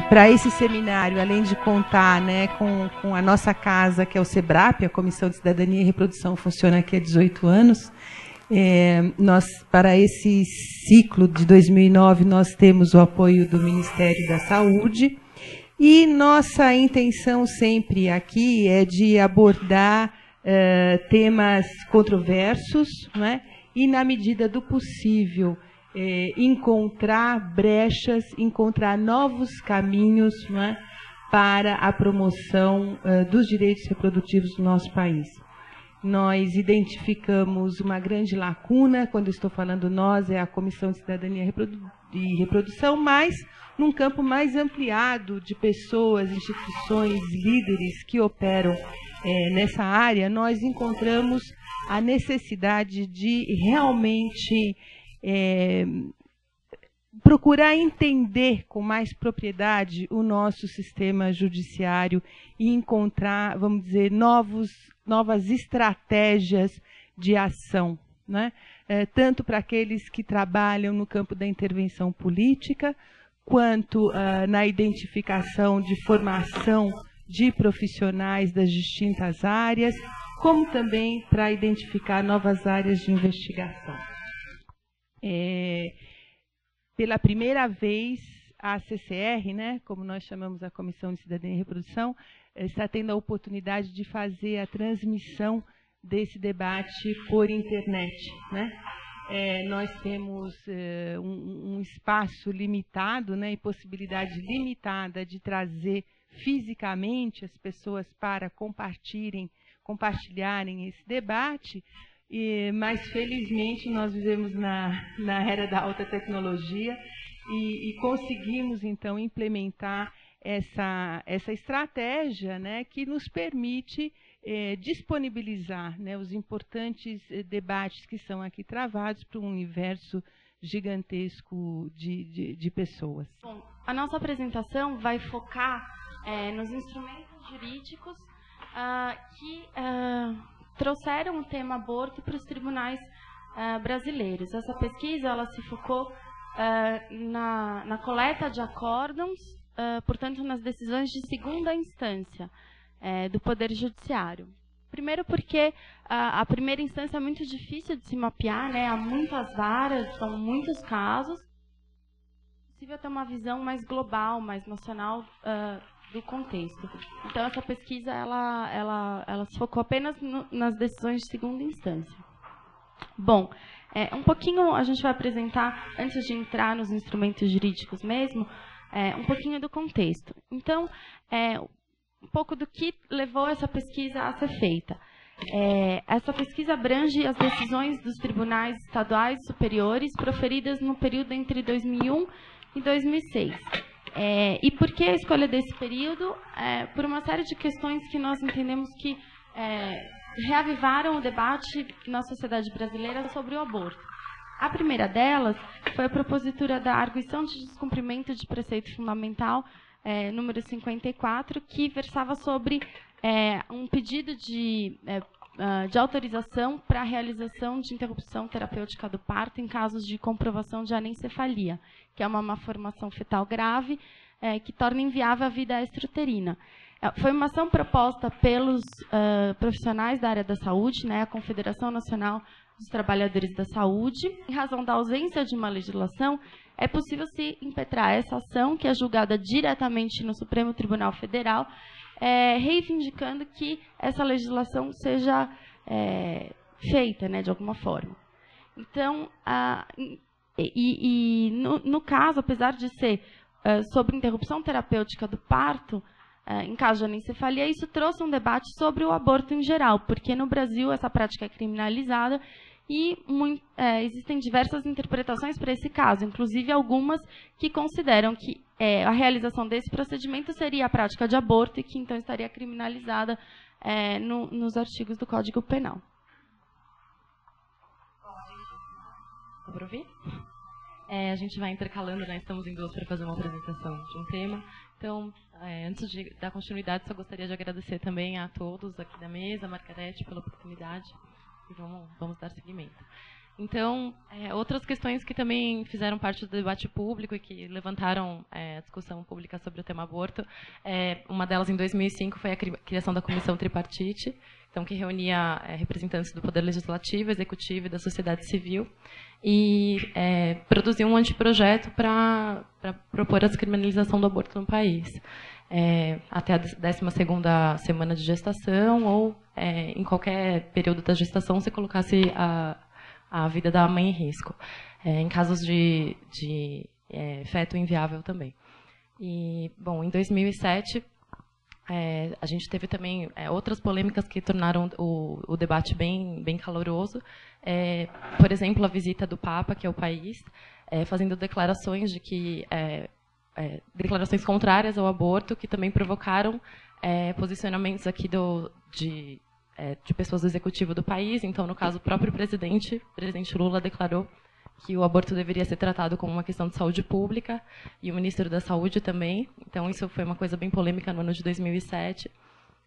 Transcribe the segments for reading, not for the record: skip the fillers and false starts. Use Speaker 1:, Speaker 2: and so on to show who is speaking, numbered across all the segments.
Speaker 1: Para esse seminário, além de contar, né, com a nossa casa, que é o SEBRAP, a Comissão de Cidadania e Reprodução, funciona aqui há 18 anos. Para esse ciclo de 2009, nós temos o apoio do Ministério da Saúde. E nossa intenção sempre aqui é de abordar temas controversos, né, e, na medida do possível, encontrar brechas, encontrar novos caminhos, né, para a promoção dos direitos reprodutivos do nosso país. Nós identificamos uma grande lacuna, quando estou falando nós, é a Comissão de Cidadania e Reprodução, mas num campo mais ampliado de pessoas, instituições, líderes que operam nessa área, nós encontramos a necessidade de realmente procurar entender com mais propriedade o nosso sistema judiciário e encontrar, vamos dizer, novas estratégias de ação, né? Tanto para aqueles que trabalham no campo da intervenção política, quanto na identificação de formação de profissionais das distintas áreas, como também para identificar novas áreas de investigação. Pela primeira vez, a CCR, né, como nós chamamos a Comissão de Cidadania e Reprodução, está tendo a oportunidade de fazer a transmissão desse debate por internet, né? Nós temos um espaço limitado, né, e possibilidade limitada de trazer fisicamente as pessoas para compartilharem esse debate, mas felizmente nós vivemos na era da alta tecnologia e conseguimos então implementar essa estratégia, né, que nos permite disponibilizar, né, os importantes debates que são aqui travados para um universo gigantesco de pessoas.
Speaker 2: Bom, a nossa apresentação vai focar nos instrumentos jurídicos que trouxeram o tema aborto para os tribunais brasileiros. Essa pesquisa ela se focou na coleta de acórdãos, portanto, nas decisões de segunda instância do Poder Judiciário. Primeiro porque a primeira instância é muito difícil de se mapear, né? Há muitas varas, são muitos casos. É possível ter uma visão mais global, mais nacional do contexto. Então, essa pesquisa ela se focou apenas nas decisões de segunda instância. Bom, um pouquinho a gente vai apresentar, antes de entrar nos instrumentos jurídicos mesmo, um pouquinho do contexto. Então, um pouco do que levou essa pesquisa a ser feita. Essa pesquisa abrange as decisões dos tribunais estaduais superiores proferidas no período entre 2001 e 2006. E por que a escolha desse período? Por uma série de questões que nós entendemos que reavivaram o debate na sociedade brasileira sobre o aborto. A primeira delas foi a propositura da arguição de descumprimento de preceito fundamental número 54, que versava sobre um pedido de autorização para a realização de interrupção terapêutica do parto em casos de comprovação de anencefalia, que é uma malformação fetal grave que torna inviável a vida extrauterina. Foi uma ação proposta pelos profissionais da área da saúde, né, a Confederação Nacional dos Trabalhadores da Saúde. Em razão da ausência de uma legislação, é possível se impetrar essa ação, que é julgada diretamente no Supremo Tribunal Federal, reivindicando que essa legislação seja feita, né, de alguma forma. Então, no caso, apesar de ser sobre interrupção terapêutica do parto, em caso de anencefalia, isso trouxe um debate sobre o aborto em geral, porque no Brasil essa prática é criminalizada e existem diversas interpretações para esse caso, inclusive algumas que consideram que a realização desse procedimento seria a prática de aborto e que então estaria criminalizada nos artigos do Código Penal.
Speaker 3: Dá para ouvir? A gente vai intercalando, né? Estamos em duas para fazer uma apresentação de um tema. Então, antes de dar continuidade, só gostaria de agradecer também a todos aqui da mesa, a Margarete, pela oportunidade, e vamos dar seguimento. Então, outras questões que também fizeram parte do debate público e que levantaram a discussão pública sobre o tema aborto, uma delas em 2005 foi a criação da Comissão Tripartite, então, que reunia representantes do Poder Legislativo, Executivo e da sociedade civil, e produziu um anteprojeto para propor a descriminalização do aborto no país, até a 12ª semana de gestação ou em qualquer período da gestação se colocasse a vida da mãe em risco, em casos de feto inviável também. E, bom, em 2007, a gente teve também outras polêmicas que tornaram o debate bem caloroso. Por exemplo, a visita do Papa, que é o país, fazendo declarações de que declarações contrárias ao aborto, que também provocaram posicionamentos aqui de pessoas do executivo do país. Então, no caso, o próprio presidente Lula declarou que o aborto deveria ser tratado como uma questão de saúde pública, e o ministro da Saúde também. Então, isso foi uma coisa bem polêmica no ano de 2007.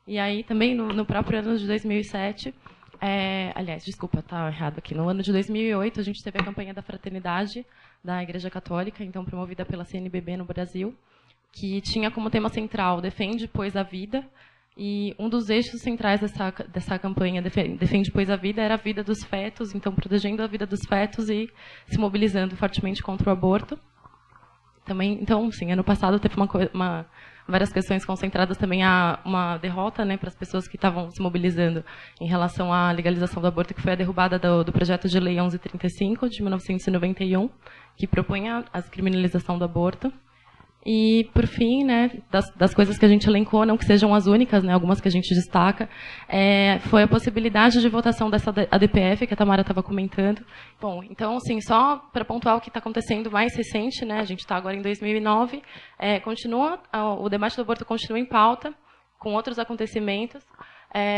Speaker 3: E aí, também, no próprio ano de 2007, aliás, desculpa, está errado aqui. No ano de 2008, a gente teve a campanha da Fraternidade da Igreja Católica, então promovida pela CNBB no Brasil, que tinha como tema central Defende, pois, a vida. E um dos eixos centrais dessa campanha Defende, pois, a vida, era a vida dos fetos, então protegendo a vida dos fetos e se mobilizando fortemente contra o aborto. Também, então, sim, ano passado teve várias questões concentradas também a uma derrota, né, para as pessoas que estavam se mobilizando em relação à legalização do aborto, que foi a derrubada do projeto de lei 1135, de 1991, que propunha a descriminalização do aborto. E, por fim, né, das coisas que a gente elencou, não que sejam as únicas, né, algumas que a gente destaca, foi a possibilidade de votação dessa ADPF, que a Tamara estava comentando. Bom, então, assim, só para pontuar o que está acontecendo mais recente, né, a gente está agora em 2009, o debate do aborto continua em pauta, com outros acontecimentos.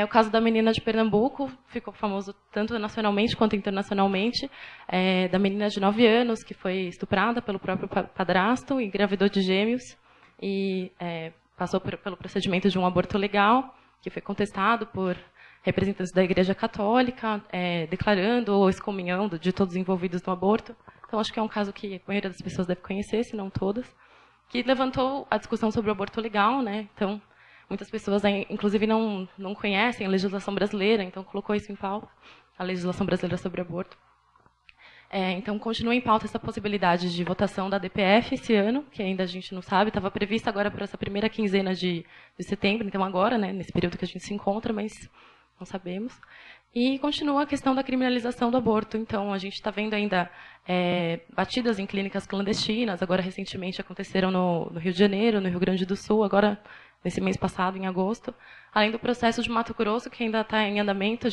Speaker 3: O caso da menina de Pernambuco ficou famoso tanto nacionalmente quanto internacionalmente, da menina de 9 anos, que foi estuprada pelo próprio padrasto e engravidou de gêmeos, e passou pelo procedimento de um aborto legal, que foi contestado por representantes da Igreja Católica, declarando ou excomunhando de todos os envolvidos no aborto. Então, acho que é um caso que a maioria das pessoas deve conhecer, se não todas, que levantou a discussão sobre o aborto legal, né? Então, muitas pessoas, inclusive, não conhecem a legislação brasileira, então colocou isso em pauta, a legislação brasileira sobre aborto. Então, continua em pauta essa possibilidade de votação da DPF esse ano, que ainda a gente não sabe, estava prevista agora para essa primeira quinzena de setembro, então agora, né, nesse período que a gente se encontra, mas não sabemos. E continua a questão da criminalização do aborto. Então, a gente está vendo ainda batidas em clínicas clandestinas, agora recentemente aconteceram no Rio de Janeiro, no Rio Grande do Sul, agora nesse mês passado, em agosto, além do processo de Mato Grosso, que ainda está em andamento,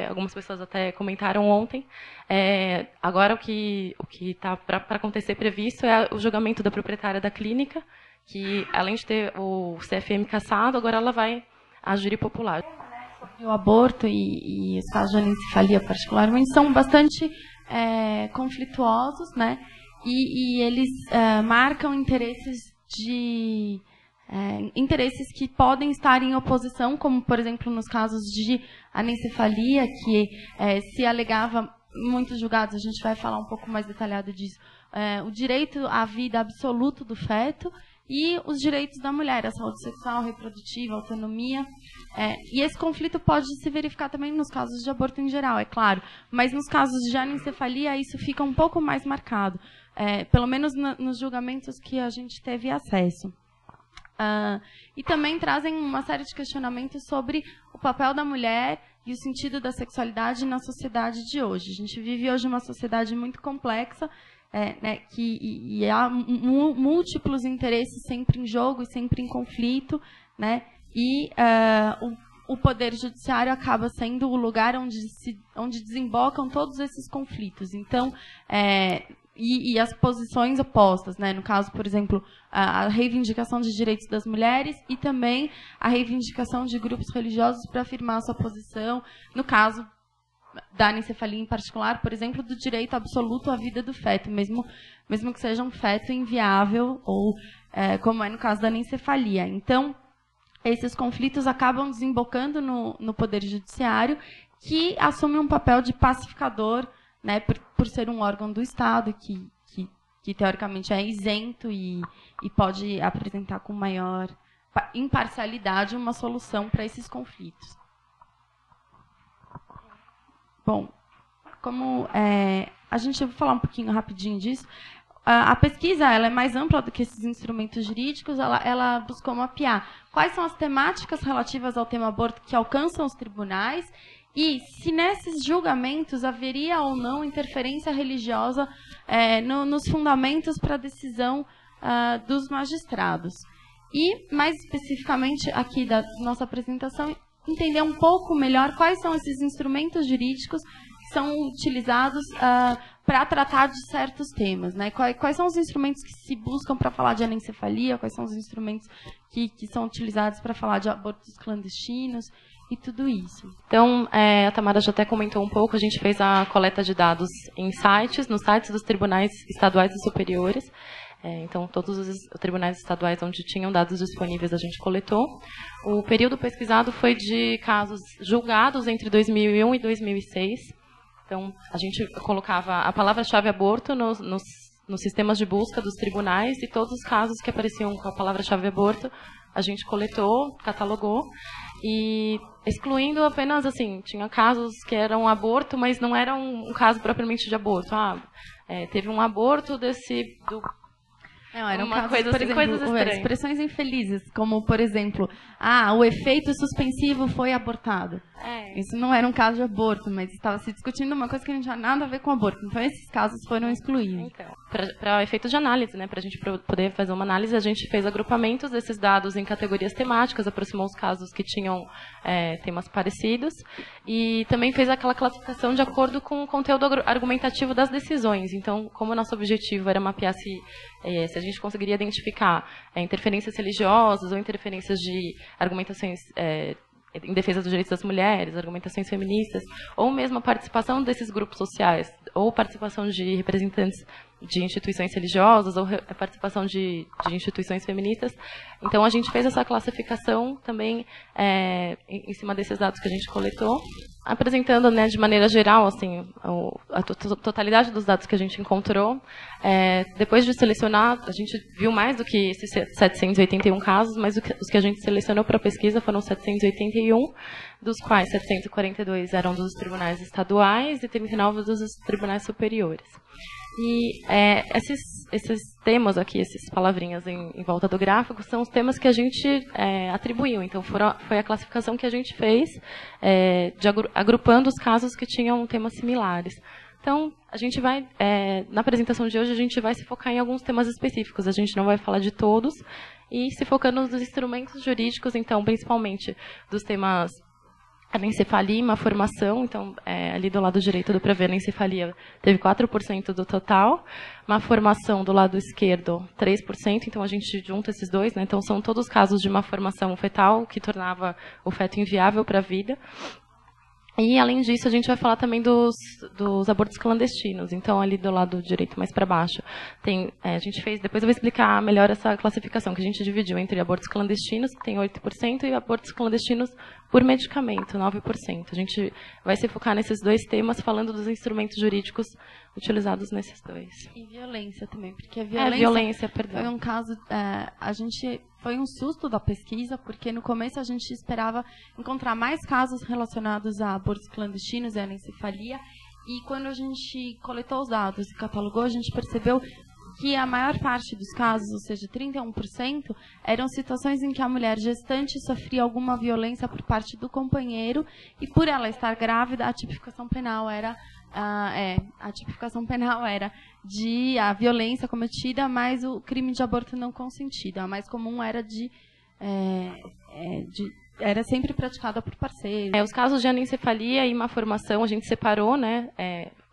Speaker 3: algumas pessoas até comentaram ontem. Agora o que está para acontecer previsto é o julgamento da proprietária da clínica, que além de ter o CFM cassado, agora ela vai à júri popular.
Speaker 2: O aborto e os casos de anencefalia particularmente são bastante conflituosos, né? E eles marcam interesses que podem estar em oposição, como, por exemplo, nos casos de anencefalia, que se alegava, muitos julgados, a gente vai falar um pouco mais detalhado disso, o direito à vida absoluto do feto e os direitos da mulher, a saúde sexual, reprodutiva, a autonomia. E esse conflito pode se verificar também nos casos de aborto em geral, é claro, mas nos casos de anencefalia isso fica um pouco mais marcado, pelo menos nos julgamentos que a gente teve acesso. E também trazem uma série de questionamentos sobre o papel da mulher e o sentido da sexualidade na sociedade de hoje. A gente vive hoje uma sociedade muito complexa, né, e há múltiplos interesses sempre em jogo e sempre em conflito, né, e o Poder Judiciário acaba sendo o lugar onde desembocam todos esses conflitos. Então, e as posições opostas, né? No caso, por exemplo, a reivindicação de direitos das mulheres e também a reivindicação de grupos religiosos para afirmar a sua posição, no caso da anencefalia em particular, por exemplo, do direito absoluto à vida do feto, mesmo que seja um feto inviável, ou como é no caso da anencefalia. Então, esses conflitos acabam desembocando no Poder Judiciário, que assume um papel de pacificador né, por ser um órgão do Estado que teoricamente é isento e pode apresentar com maior imparcialidade uma solução para esses conflitos. Bom, como a gente vai falar um pouquinho rapidinho disso, a pesquisa ela é mais ampla do que esses instrumentos jurídicos, ela buscou mapear quais são as temáticas relativas ao tema aborto que alcançam os tribunais e se nesses julgamentos haveria ou não interferência religiosa nos fundamentos para a decisão dos magistrados. E, mais especificamente aqui da nossa apresentação, entender um pouco melhor quais são esses instrumentos jurídicos que são utilizados para tratar de certos temas, né? Quais são os instrumentos que se buscam para falar de anencefalia, quais são os instrumentos que são utilizados para falar de abortos clandestinos e tudo isso.
Speaker 3: Então, a Tamara já até comentou um pouco, a gente fez a coleta de dados em nos sites dos tribunais estaduais e superiores. Então, todos os tribunais estaduais onde tinham dados disponíveis a gente coletou. O período pesquisado foi de casos julgados entre 2001 e 2006. Então, a gente colocava a palavra-chave aborto nos sistemas de busca dos tribunais e todos os casos que apareciam com a palavra-chave aborto, a gente coletou, catalogou, e excluindo apenas, assim, tinha casos que eram aborto, mas não era um caso propriamente de aborto. Teve um aborto
Speaker 2: Não, eram casos, coisa, por exemplo, expressões infelizes, como, por exemplo, o efeito suspensivo foi abortado. Isso não era um caso de aborto, mas estava se discutindo uma coisa que não tinha nada a ver com aborto. Então, esses casos foram excluídos. Então,
Speaker 3: para efeito de análise, né, para a gente poder fazer uma análise, a gente fez agrupamentos desses dados em categorias temáticas, aproximou os casos que tinham temas parecidos, e também fez aquela classificação de acordo com o conteúdo argumentativo das decisões. Então, como o nosso objetivo era mapear se a gente conseguiria identificar interferências religiosas ou interferências de argumentações em defesa dos direitos das mulheres, argumentações feministas, ou mesmo a participação desses grupos sociais, ou participação de representantes de instituições religiosas, ou a participação de instituições feministas. Então, a gente fez essa classificação também em cima desses dados que a gente coletou, apresentando, né, de maneira geral, assim, a totalidade dos dados que a gente encontrou. Depois de selecionar, a gente viu mais do que esses 781 casos, mas os que a gente selecionou para a pesquisa foram 781, dos quais 742 eram dos tribunais estaduais e 39 dos tribunais superiores. E esses temas aqui, essas palavrinhas em volta do gráfico, são os temas que a gente atribuiu. Então, foi a classificação que a gente fez, agrupando os casos que tinham temas similares. Então, a gente vai, na apresentação de hoje, a gente vai se focar em alguns temas específicos. A gente não vai falar de todos. E se focando nos instrumentos jurídicos, então, principalmente dos temas anencefalia e má formação, então, ali do lado direito do Prever, a anencefalia teve 4% do total, má formação do lado esquerdo, 3%, então a gente junta esses dois, né? Então, são todos casos de má formação fetal, que tornava o feto inviável para a vida. E, além disso, a gente vai falar também dos abortos clandestinos. Então, ali do lado direito, mais para baixo, a gente fez... Depois eu vou explicar melhor essa classificação, que a gente dividiu entre abortos clandestinos, que tem 8%, e abortos clandestinos por medicamento, 9%. A gente vai se focar nesses dois temas, falando dos instrumentos jurídicos utilizados nesses dois.
Speaker 2: E violência também, porque a
Speaker 3: violência, perdão.
Speaker 2: Foi um caso... Foi um susto da pesquisa, porque no começo a gente esperava encontrar mais casos relacionados a abortos clandestinos e anencefalia, e quando a gente coletou os dados e catalogou, a gente percebeu que a maior parte dos casos, ou seja, 31%, eram situações em que a mulher gestante sofria alguma violência por parte do companheiro, e por ela estar grávida, a tipificação penal era de a violência cometida, mas o crime de aborto não consentido. A mais comum era era sempre praticada por parceiros.
Speaker 3: Os casos de anencefalia e má formação, a gente separou, né?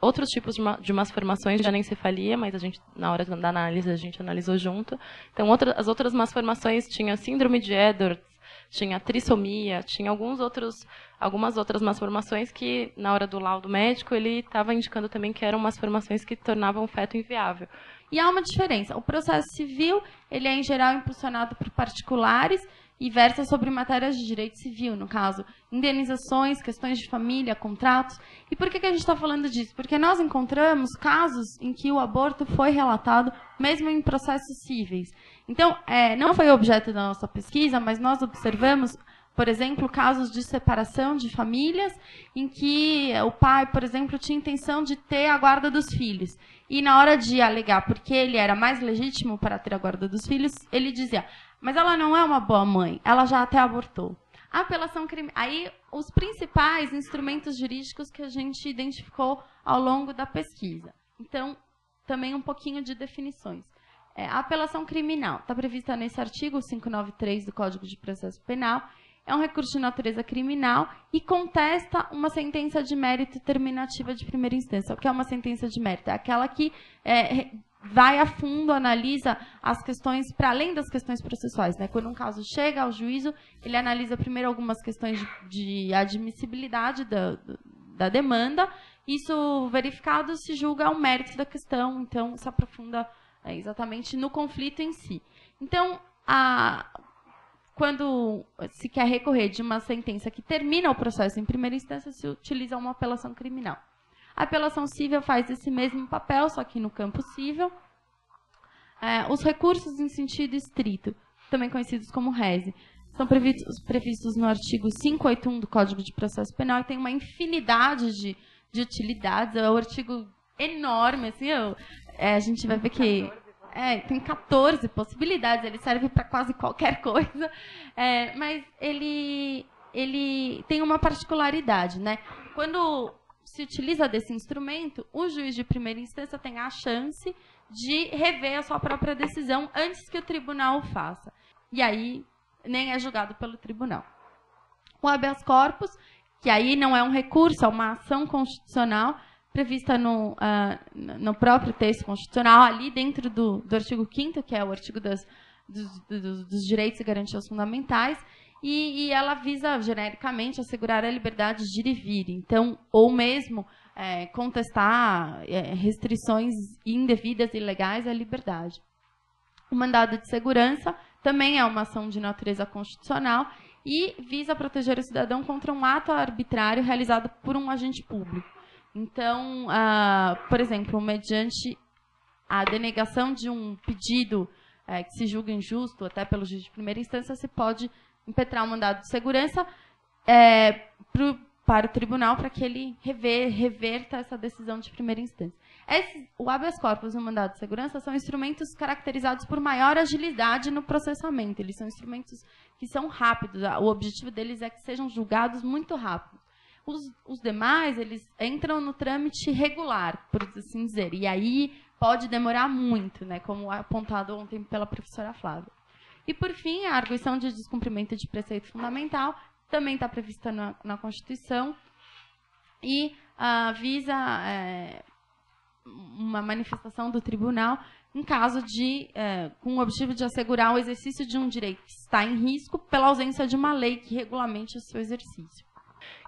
Speaker 3: Outros tipos de más formações de anencefalia, mas a gente, na hora da análise, a gente analisou junto. Então, as outras más formações tinham síndrome de Edwards, tinha trissomia, tinha algumas outras más formações que, na hora do laudo médico, ele estava indicando também que eram más formações que tornavam o feto inviável.
Speaker 2: E há uma diferença. O processo civil, ele é, em geral, impulsionado por particulares e versa sobre matérias de direito civil, no caso, indenizações, questões de família, contratos. E por que a gente está falando disso? Porque nós encontramos casos em que o aborto foi relatado, mesmo em processos cíveis. Então, não foi objeto da nossa pesquisa, mas nós observamos, por exemplo, casos de separação de famílias em que o pai, por exemplo, tinha intenção de ter a guarda dos filhos. E na hora de alegar porque ele era mais legítimo para ter a guarda dos filhos, ele dizia, mas ela não é uma boa mãe, ela já até abortou. A apelação criminal. Aí, os principais instrumentos jurídicos que a gente identificou ao longo da pesquisa. Então, também um pouquinho de definições. A apelação criminal está prevista nesse artigo 593 do Código de Processo Penal. É um recurso de natureza criminal e contesta uma sentença de mérito terminativa de primeira instância. O que é uma sentença de mérito? É aquela que vai a fundo, analisa as questões, para além das questões processuais, né? Quando um caso chega ao juízo, ele analisa primeiro algumas questões de admissibilidade da demanda. Isso verificado, se julga o mérito da questão, então se aprofunda exatamente no conflito em si. Então, quando se quer recorrer de uma sentença que termina o processo em primeira instância, se utiliza uma apelação criminal. A apelação cível faz esse mesmo papel, só que no campo cível. Os recursos em sentido estrito, também conhecidos como rese, são previstos no artigo 581 do Código de Processo Penal e tem uma infinidade de utilidades. É um artigo enorme, assim, a gente vai ver que tem 14 possibilidades, ele serve para quase qualquer coisa, mas ele tem uma particularidade, né? Quando se utiliza desse instrumento, o juiz de primeira instância tem a chance de rever a sua própria decisão antes que o tribunal o faça. E aí, nem é julgado pelo tribunal. O habeas corpus, que aí não é um recurso, é uma ação constitucional, prevista no próprio texto constitucional, ali dentro do artigo 5º, que é o artigo dos direitos e garantias fundamentais, e ela visa, genericamente, assegurar a liberdade de ir e vir. Então, ou mesmo contestar restrições indevidas e ilegais à liberdade. O mandado de segurança também é uma ação de natureza constitucional e visa proteger o cidadão contra um ato arbitrário realizado por um agente público. Então, por exemplo, mediante a denegação de um pedido que se julga injusto, até pelo juiz de primeira instância, se pode impetrar um mandado de segurança para o tribunal para que ele reverta essa decisão de primeira instância. O habeas corpus e o mandado de segurança são instrumentos caracterizados por maior agilidade no processamento. Eles são instrumentos que são rápidos. O objetivo deles é que sejam julgados muito rápido. Os demais, eles entram no trâmite regular, por assim dizer. E aí pode demorar muito, né, como apontado ontem pela professora Flávia. E, por fim, a arguição de descumprimento de preceito fundamental também está prevista na Constituição e visa uma manifestação do tribunal em caso com o objetivo de assegurar o exercício de um direito que está em risco pela ausência de uma lei que regulamente o seu exercício.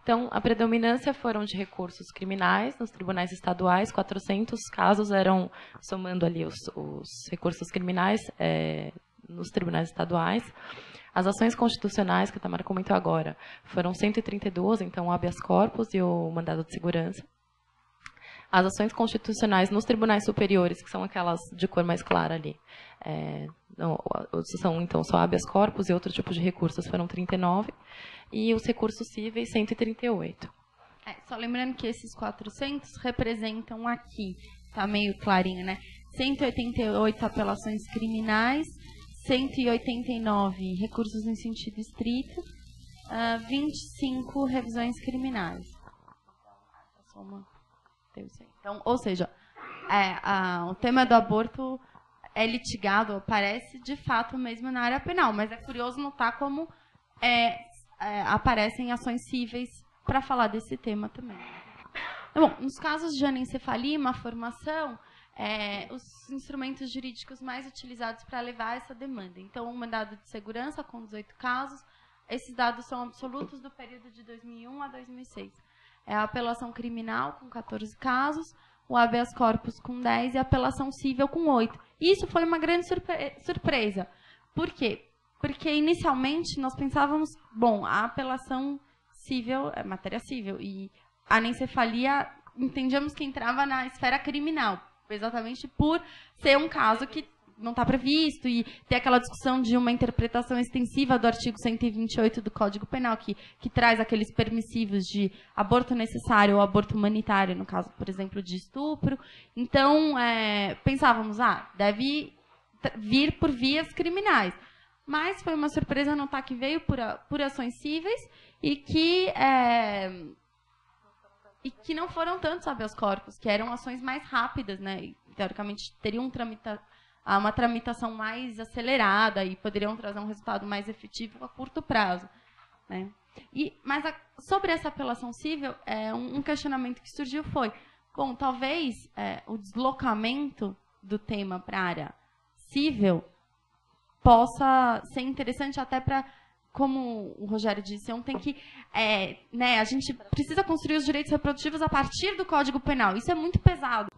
Speaker 3: Então, a predominância foram de recursos criminais nos tribunais estaduais, 400 casos eram, somando ali os recursos criminais nos tribunais estaduais. As ações constitucionais, que a Tamara comentou agora, foram 132, então o habeas corpus e o mandado de segurança. As ações constitucionais nos tribunais superiores, que são aquelas de cor mais clara ali, são então só habeas corpus e outro tipo de recursos, foram 39, e os recursos cíveis, 138.
Speaker 2: Só lembrando que esses 400 representam aqui, tá meio clarinho, né? 188 apelações criminais, 189 recursos em sentido estrito, 25 revisões criminais. Então, ou seja, o tema do aborto é litigado, aparece de fato mesmo na área penal, mas é curioso notar como aparecem ações cíveis para falar desse tema também. Bom, nos casos de anencefalia e malformação, os instrumentos jurídicos mais utilizados para levar essa demanda. Então, o mandado de segurança com 18 casos, esses dados são absolutos do período de 2001 a 2006. A apelação criminal com 14 casos, o habeas corpus com 10 e a apelação cível com 8. Isso foi uma grande surpresa. Por quê? porque inicialmente nós pensávamos, bom, a apelação civil é matéria civil, e a anencefalia entendíamos que entrava na esfera criminal, exatamente por ser um caso que não está previsto e ter aquela discussão de uma interpretação extensiva do artigo 128 do Código Penal, que traz aqueles permissivos de aborto necessário ou aborto humanitário, no caso, por exemplo, de estupro. Então, pensávamos, deve vir por vias criminais. Mas foi uma surpresa notar que veio por ações cíveis e que não foram tantos habeas corpus, que eram ações mais rápidas, né? E, teoricamente, teriam uma tramitação mais acelerada e poderiam trazer um resultado mais efetivo a curto prazo, né? Mas sobre essa apelação civil, um questionamento que surgiu foi, bom, talvez o deslocamento do tema para a área civil possa ser interessante até para, como o Rogério disse ontem, que a gente precisa construir os direitos reprodutivos a partir do Código Penal. Isso é muito pesado.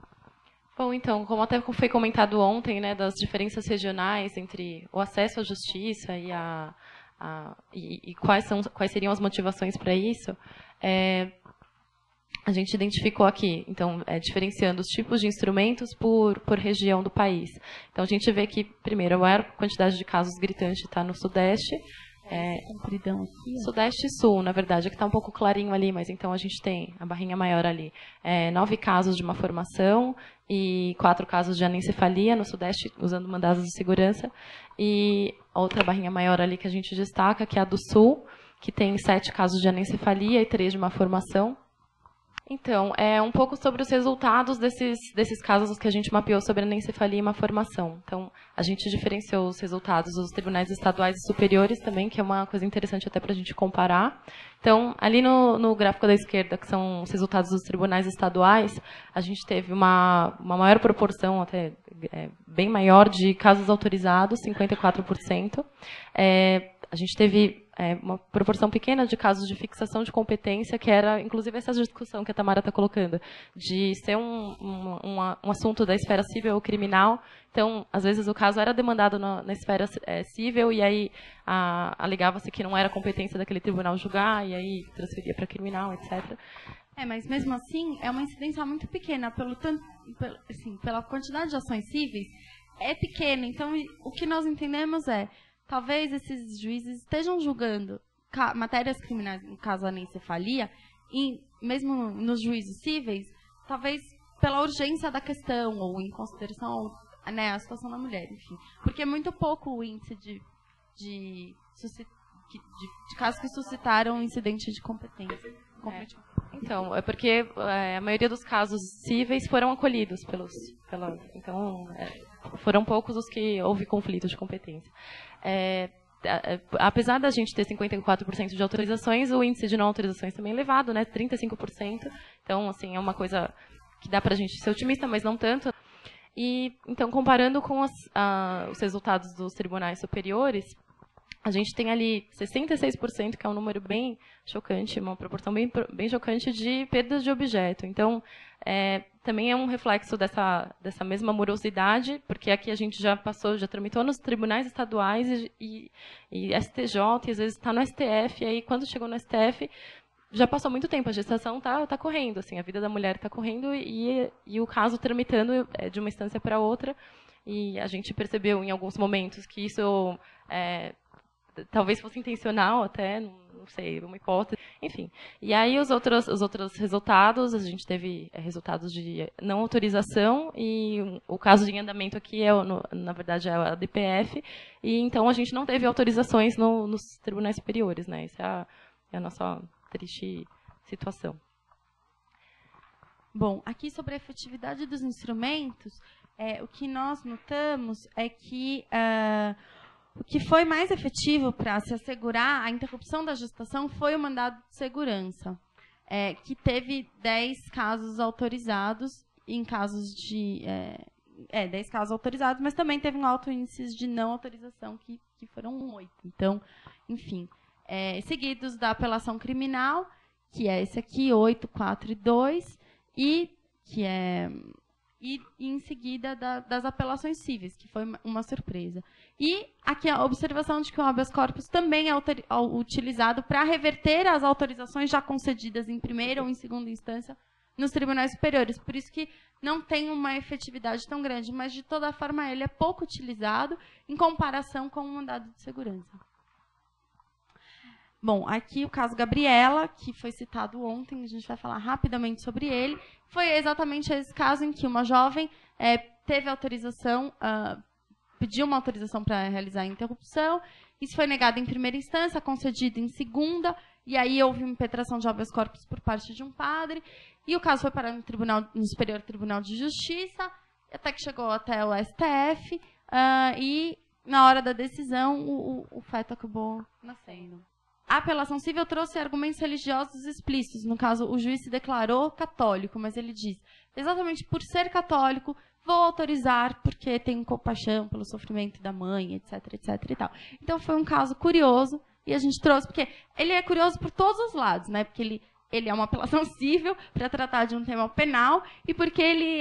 Speaker 3: Bom, então, como até foi comentado ontem, né, das diferenças regionais entre o acesso à justiça e quais seriam as motivações para isso, a gente identificou aqui, então, diferenciando os tipos de instrumentos por região do país. Então, a gente vê que, primeiro, a maior quantidade de casos gritantes está no Sudeste, Sudeste e Sul, na verdade, que está um pouco clarinho ali, mas então a gente tem a barrinha maior ali. 9 casos de uma formação e 4 casos de anencefalia no Sudeste, usando mandados de segurança. E outra barrinha maior ali que a gente destaca, que é a do Sul, que tem 7 casos de anencefalia e 3 de uma formação. Então, um pouco sobre os resultados desses casos que a gente mapeou sobre anencefalia e uma formação. Então, a gente diferenciou os resultados dos tribunais estaduais e superiores também, que é uma coisa interessante até para a gente comparar. Então, ali no gráfico da esquerda, que são os resultados dos tribunais estaduais, a gente teve uma maior proporção, até bem maior, de casos autorizados, 54%. A gente teve uma proporção pequena de casos de fixação de competência, que era, inclusive, essa discussão que a Tamara está colocando, de ser um assunto da esfera civil ou criminal. Então, às vezes, o caso era demandado na esfera civil, e aí alegava-se que não era competência daquele tribunal julgar, e aí transferia para criminal, etc.
Speaker 2: Mas, mesmo assim, é uma incidência muito pequena, pela quantidade de ações cíveis, é pequena. Então, o que nós entendemos talvez esses juízes estejam julgando matérias criminais, no caso a anencefalia, e mesmo nos juízos cíveis, talvez pela urgência da questão, ou em consideração a situação da mulher, enfim. Porque é muito pouco o índice de casos que suscitaram incidente de competência.
Speaker 3: Então, é porque a maioria dos casos cíveis foram acolhidos então, foram poucos os que houve conflito de competência. Apesar da gente ter 54% de autorizações, o índice de não autorizações também é elevado, né, 35%. Então, assim, é uma coisa que dá para a gente ser otimista, mas não tanto. E, então, comparando com os resultados dos tribunais superiores, a gente tem ali 66%, que é um número bem chocante, uma proporção bem chocante de perdas de objeto. Então, também é um reflexo dessa mesma morosidade, porque aqui a gente já tramitou nos tribunais estaduais e STJ, e às vezes está no STF, e aí quando chegou no STF, já passou muito tempo, a gestação tá correndo, assim, a vida da mulher está correndo e o caso tramitando de uma instância para outra, e a gente percebeu em alguns momentos que isso talvez fosse intencional até, não sei, uma hipótese, enfim. E aí os outros resultados, a gente teve resultados de não autorização e o caso de andamento aqui na verdade é a DPF, e então a gente não teve autorizações nos tribunais superiores, né? Essa é a nossa triste situação.
Speaker 2: Bom, aqui sobre a efetividade dos instrumentos, o que nós notamos é que o que foi mais efetivo para se assegurar a interrupção da gestação foi o mandado de segurança, que teve 10 casos autorizados, em casos de 10 casos autorizados, mas também teve um alto índice de não autorização, que foram 8. Então, enfim, seguidos da apelação criminal, que é esse aqui, 8, 4 e 2, e que é e em seguida das apelações cíveis, que foi uma surpresa. E aqui a observação de que o habeas corpus também é utilizado para reverter as autorizações já concedidas em primeira ou em segunda instância nos tribunais superiores. Por isso que não tem uma efetividade tão grande, mas, de toda forma, ele é pouco utilizado em comparação com o mandado de segurança. Bom, aqui o caso Gabriela, que foi citado ontem, a gente vai falar rapidamente sobre ele. Foi exatamente esse caso em que uma jovem teve autorização, pediu uma autorização para realizar a interrupção. Isso foi negado em primeira instância, concedido em segunda, e aí houve uma impetração de habeas corpus por parte de um padre. E o caso foi parar no Superior Tribunal de Justiça, até que chegou até o STF, e na hora da decisão o feto acabou nascendo. A apelação civil trouxe argumentos religiosos explícitos. No caso, o juiz se declarou católico, mas ele diz, exatamente por ser católico, vou autorizar porque tenho compaixão pelo sofrimento da mãe, etc, etc e tal. Então, foi um caso curioso e a gente trouxe, porque ele é curioso por todos os lados, né? Porque ele é uma apelação civil para tratar de um tema penal e porque ele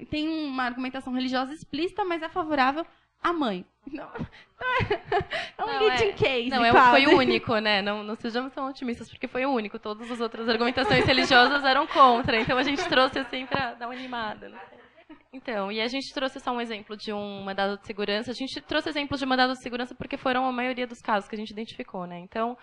Speaker 2: tem uma argumentação religiosa explícita, mas é favorável à mãe. Não, é um leading case.
Speaker 3: Não, foi o único, né? Não sejamos tão otimistas, porque foi o único. Todas as outras argumentações religiosas eram contra. Então, a gente trouxe assim para dar uma animada. Né? Então, e a gente trouxe só um exemplo de um mandado de segurança. A gente trouxe exemplos de mandado de segurança porque foram a maioria dos casos que a gente identificou, né? Então,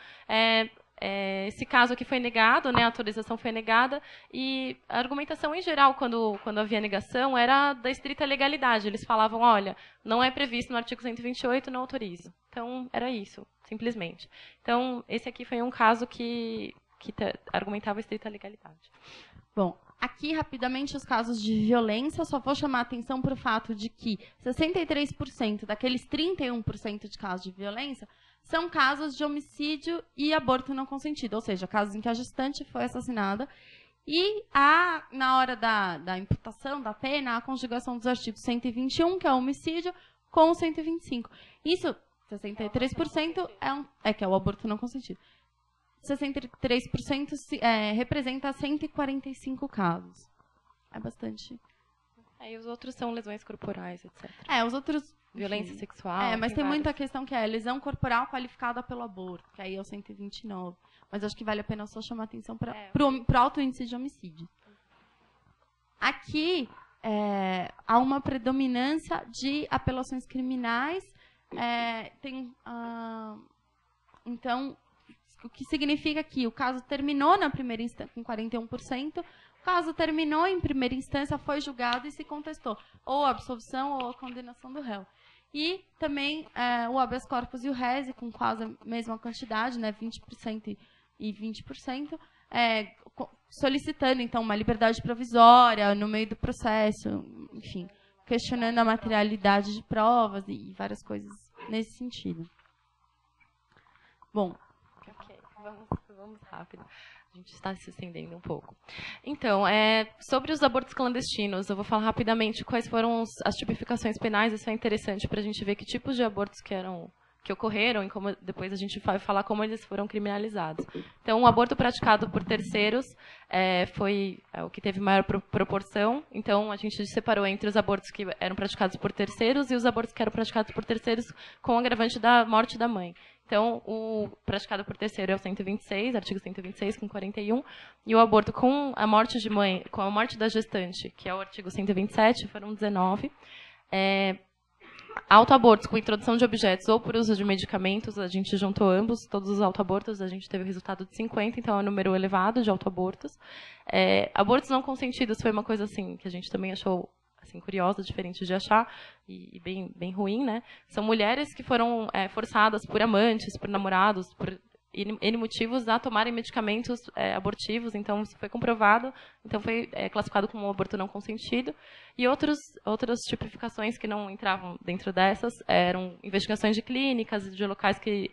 Speaker 3: esse caso aqui foi negado, né, a autorização foi negada, e a argumentação em geral, quando havia negação, era da estrita legalidade. Eles falavam, olha, não é previsto no artigo 128, não autorizo. Então, era isso, simplesmente. Então, esse aqui foi um caso que argumentava a estrita legalidade.
Speaker 2: Bom, aqui, rapidamente, os casos de violência. Só vou chamar a atenção para o fato de que 63% daqueles 31% de casos de violência são casos de homicídio e aborto não consentido, ou seja, casos em que a gestante foi assassinada. E na hora da imputação da pena, a conjugação dos artigos 121, que é o homicídio, com o 125. Isso, 63%, que é o aborto não consentido. 63% representa 145 casos. É bastante.
Speaker 3: E os outros são lesões corporais, etc.
Speaker 2: Os outros...
Speaker 3: Violência sexual.
Speaker 2: Mas tem muita questão que é lesão corporal qualificada pelo aborto, que aí é o 129. Mas acho que vale a pena só chamar atenção para o alto índice de homicídio. Aqui há uma predominância de apelações criminais. Então, o que significa que o caso terminou na primeira instância com 41%, o caso terminou em primeira instância, foi julgado e se contestou ou a absolvição ou a condenação do réu. E também o habeas corpus e o rese, com quase a mesma quantidade, né, 20% e 20%, solicitando, então, uma liberdade provisória no meio do processo, enfim, questionando a materialidade de provas e várias coisas nesse sentido. Bom,
Speaker 3: vamos rápido. A gente está se estendendo um pouco. Então, sobre os abortos clandestinos, eu vou falar rapidamente quais foram as tipificações penais. Isso é interessante para a gente ver que tipos de abortos que ocorreram e como depois a gente vai falar como eles foram criminalizados. Então, o aborto praticado por terceiros foi o que teve maior proporção. Então, a gente separou entre os abortos que eram praticados por terceiros e os abortos que eram praticados por terceiros com o agravante da morte da mãe. Então, o praticado por terceiro é o 126, artigo 126, com 41, e o aborto com a morte de mãe, com a morte da gestante, que é o artigo 127, foram 19. Autoabortos com introdução de objetos ou por uso de medicamentos, a gente juntou ambos, todos os autoabortos, a gente teve o resultado de 50, então é um número elevado de autoabortos. Abortos não consentidos foi uma coisa assim que a gente também achou assim, curiosa, diferente de achar, e bem ruim, né? São mulheres que foram forçadas por amantes, por namorados, por N motivos a tomarem medicamentos abortivos, então isso foi comprovado, então foi classificado como um aborto não consentido. E outras tipificações que não entravam dentro dessas eram investigações de clínicas e de locais que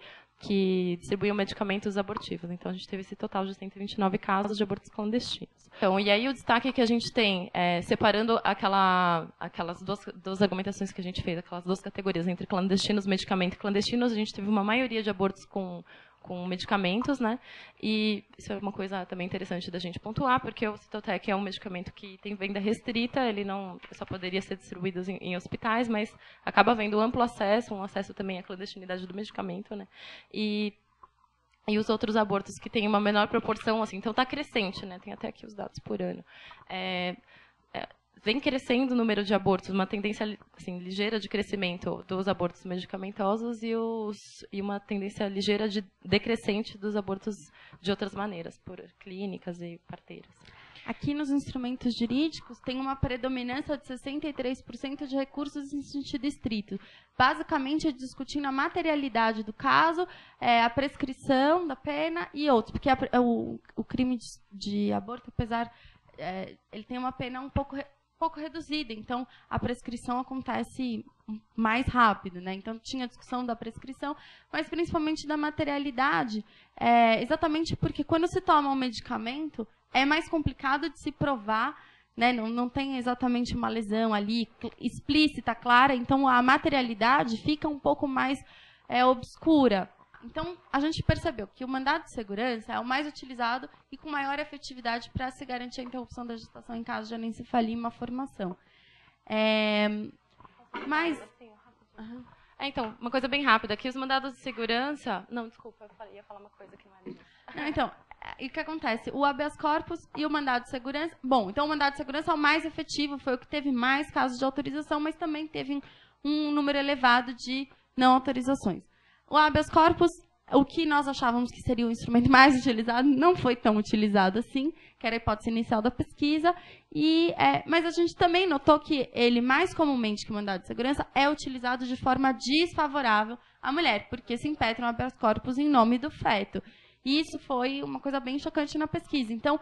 Speaker 3: distribuíam medicamentos abortivos. Então, a gente teve esse total de 129 casos de abortos clandestinos. Então, e aí o destaque que a gente tem, separando aquelas duas argumentações que a gente fez, aquelas duas categorias, entre clandestinos, medicamento e clandestinos, a gente teve uma maioria de abortos com com medicamentos, né? E isso é uma coisa também interessante da gente pontuar, porque o Citotec é um medicamento que tem venda restrita, ele não só poderia ser distribuído em hospitais, mas acaba havendo amplo acesso, um acesso também à clandestinidade do medicamento, né? E os outros abortos que têm uma menor proporção, assim, então está crescente, né? Tem até aqui os dados por ano. Vem crescendo o número de abortos, uma tendência assim, ligeira de crescimento dos abortos medicamentosos e uma tendência ligeira de decrescente dos abortos de outras maneiras, por clínicas e parteiras.
Speaker 2: Aqui nos instrumentos jurídicos tem uma predominância de 63% de recursos em sentido estrito. Basicamente, discutindo a materialidade do caso, a prescrição da pena e outros. Porque o crime de aborto, apesar, ele tem uma pena um pouco reduzida, então a prescrição acontece mais rápido, né? Então tinha a discussão da prescrição, mas principalmente da materialidade, exatamente porque quando se toma um medicamento é mais complicado de se provar, né? Não tem exatamente uma lesão ali explícita, clara, então a materialidade fica um pouco mais obscura. Então, a gente percebeu que o mandado de segurança é o mais utilizado e com maior efetividade para se garantir a interrupção da gestação em caso de anencefalia e malformação.
Speaker 3: Então, uma coisa bem rápida, que os mandados de segurança... Não, desculpa, eu ia falar uma coisa que não era.
Speaker 2: Então, e o que acontece? O habeas corpus e o mandado de segurança... Bom, então o mandado de segurança é o mais efetivo, foi o que teve mais casos de autorização, mas também teve um número elevado de não autorizações. O habeas corpus, o que nós achávamos que seria o instrumento mais utilizado, não foi tão utilizado assim, que era a hipótese inicial da pesquisa, mas a gente também notou que ele, mais comumente que o mandado de segurança, é utilizado de forma desfavorável à mulher, porque se impetra um habeas corpus em nome do feto. E isso foi uma coisa bem chocante na pesquisa. Então,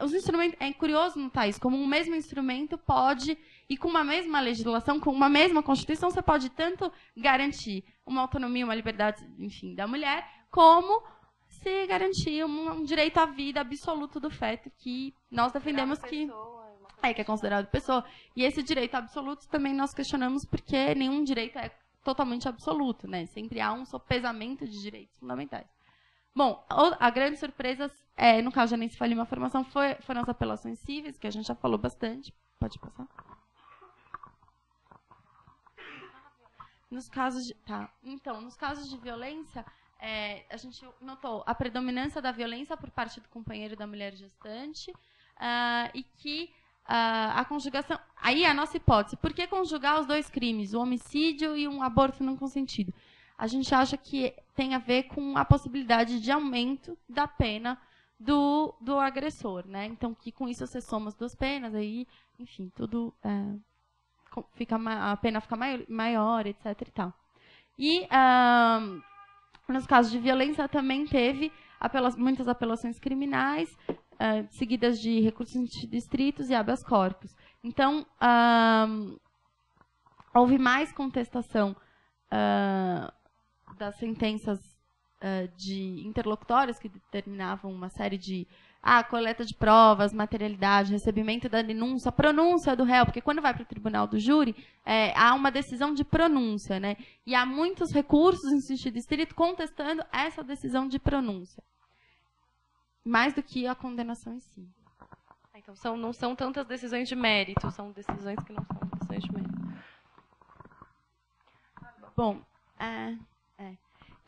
Speaker 2: os instrumentos, é curioso notar isso, como um mesmo instrumento pode, e com uma mesma legislação, com uma mesma Constituição, você pode tanto garantir uma autonomia, uma liberdade, enfim, da mulher, como se garantir um direito à vida absoluto do feto, que nós defendemos que é considerado pessoa. E esse direito absoluto também nós questionamos porque nenhum direito é totalmente absoluto, né? Sempre há um sopesamento de direitos fundamentais. Bom, a grande surpresa, no caso de anencefalia e malformação, foram as apelações cíveis, que a gente já falou bastante. Pode passar? Nos casos de violência, a gente notou a predominância da violência por parte do companheiro da mulher gestante e que a conjugação... Aí a nossa hipótese, por que conjugar os dois crimes, o homicídio e um aborto não consentido? A gente acha que tem a ver com a possibilidade de aumento da pena do agressor, né? Então, que com isso você soma as duas penas, aí, enfim, tudo... a pena fica maior, etc. e tal. E, nos casos de violência, também teve muitas apelações criminais, seguidas de recursos distritos e habeas corpus. Então, houve mais contestação das sentenças de interlocutórias que determinavam uma série de coleta de provas, materialidade, recebimento da denúncia, pronúncia do réu, porque quando vai para o tribunal do júri, há uma decisão de pronúncia, né? E há muitos recursos em sentido estrito contestando essa decisão de pronúncia, mais do que a condenação em si.
Speaker 3: Então, não são tantas decisões de mérito, são decisões que não são decisões de mérito.
Speaker 2: Bom,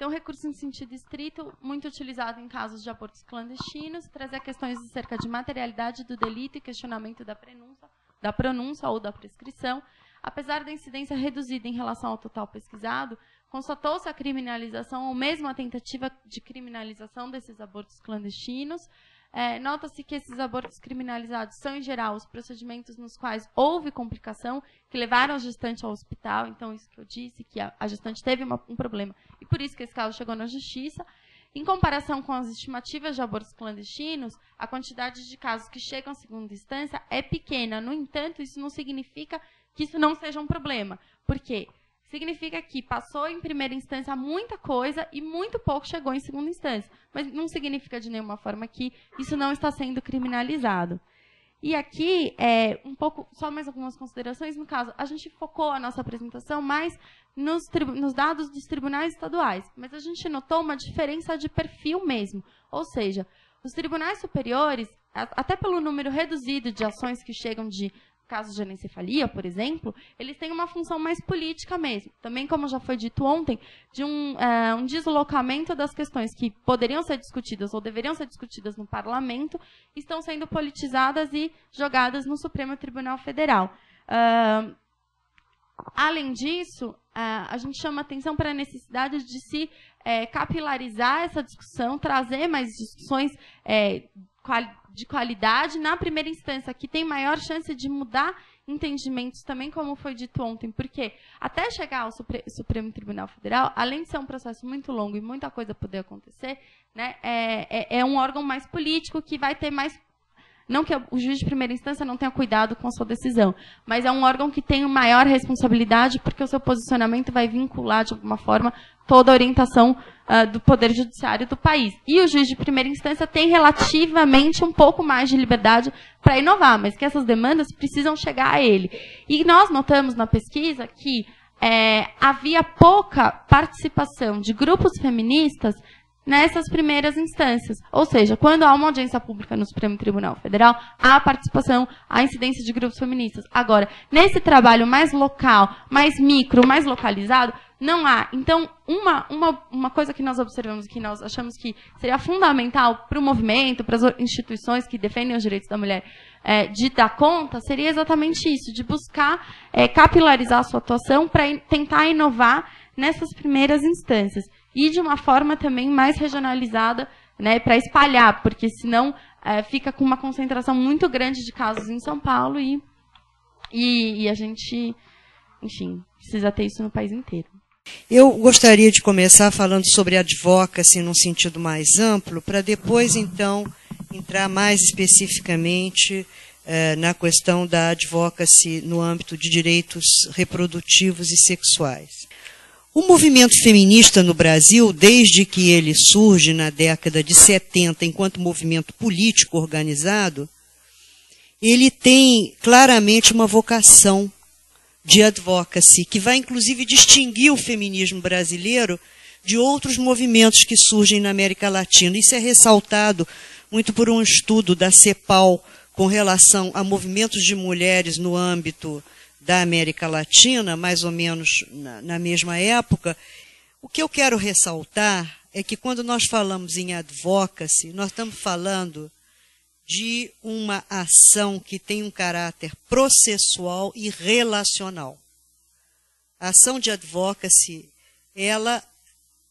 Speaker 2: Então, o recurso em sentido estrito, muito utilizado em casos de abortos clandestinos, trazer questões acerca de materialidade do delito e questionamento da pronúncia ou da prescrição. Apesar da incidência reduzida em relação ao total pesquisado, constatou-se a criminalização ou mesmo a tentativa de criminalização desses abortos clandestinos. Nota-se que esses abortos criminalizados são, em geral, os procedimentos nos quais houve complicação, que levaram a gestante ao hospital. Então, isso que eu disse, que a gestante teve um problema. E por isso que esse caso chegou na justiça. Em comparação com as estimativas de abortos clandestinos, a quantidade de casos que chegam à segunda instância é pequena. No entanto, isso não significa que isso não seja um problema. Por quê? Significa que passou em primeira instância muita coisa e muito pouco chegou em segunda instância. Mas não significa de nenhuma forma que isso não está sendo criminalizado. E aqui, um pouco, só mais algumas considerações. No caso, a gente focou a nossa apresentação mais nos dados dos tribunais estaduais, mas a gente notou uma diferença de perfil mesmo. Ou seja, os tribunais superiores, até pelo número reduzido de ações que chegam de casos de anencefalia, por exemplo, eles têm uma função mais política mesmo. Também, como já foi dito ontem, de um deslocamento das questões que poderiam ser discutidas ou deveriam ser discutidas no parlamento, estão sendo politizadas e jogadas no Supremo Tribunal Federal. Além disso, a gente chama atenção para a necessidade de se capilarizar essa discussão, trazer mais discussões de qualidade na primeira instância, que tem maior chance de mudar entendimentos também, como foi dito ontem, porque até chegar ao Supremo Tribunal Federal, além de ser um processo muito longo e muita coisa poder acontecer, né, é um órgão mais político que vai ter mais... Não que o juiz de primeira instância não tenha cuidado com a sua decisão, mas é um órgão que tem maior responsabilidade porque o seu posicionamento vai vincular, de alguma forma, toda a orientação do Poder Judiciário do país. E o juiz de primeira instância tem relativamente um pouco mais de liberdade para inovar, mas que essas demandas precisam chegar a ele. E nós notamos na pesquisa que havia pouca participação de grupos feministas nessas primeiras instâncias. Ou seja, quando há uma audiência pública no Supremo Tribunal Federal, há participação, há incidência de grupos feministas. Agora, nesse trabalho mais local, mais micro, mais localizado, não há. Então, uma coisa que nós observamos, que nós achamos que seria fundamental para o movimento, para as instituições que defendem os direitos da mulher, de dar conta, seria exatamente isso, de buscar capilarizar a sua atuação para tentar inovar nessas primeiras instâncias. E de uma forma também mais regionalizada, né, para espalhar, porque senão fica com uma concentração muito grande de casos em São Paulo e a gente, enfim, precisa ter isso no país inteiro.
Speaker 4: Eu gostaria de começar falando sobre advocacy num sentido mais amplo, para depois, então, entrar mais especificamente na questão da advocacy no âmbito de direitos reprodutivos e sexuais. O movimento feminista no Brasil, desde que ele surge na década de 70, enquanto movimento político organizado, ele tem claramente uma vocação de advocacy, que vai inclusive distinguir o feminismo brasileiro de outros movimentos que surgem na América Latina. Isso é ressaltado muito por um estudo da CEPAL com relação a movimentos de mulheres no âmbito da América Latina, mais ou menos na mesma época. O que eu quero ressaltar é que quando nós falamos em advocacy, nós estamos falando de uma ação que tem um caráter processual e relacional. A ação de advocacy, ela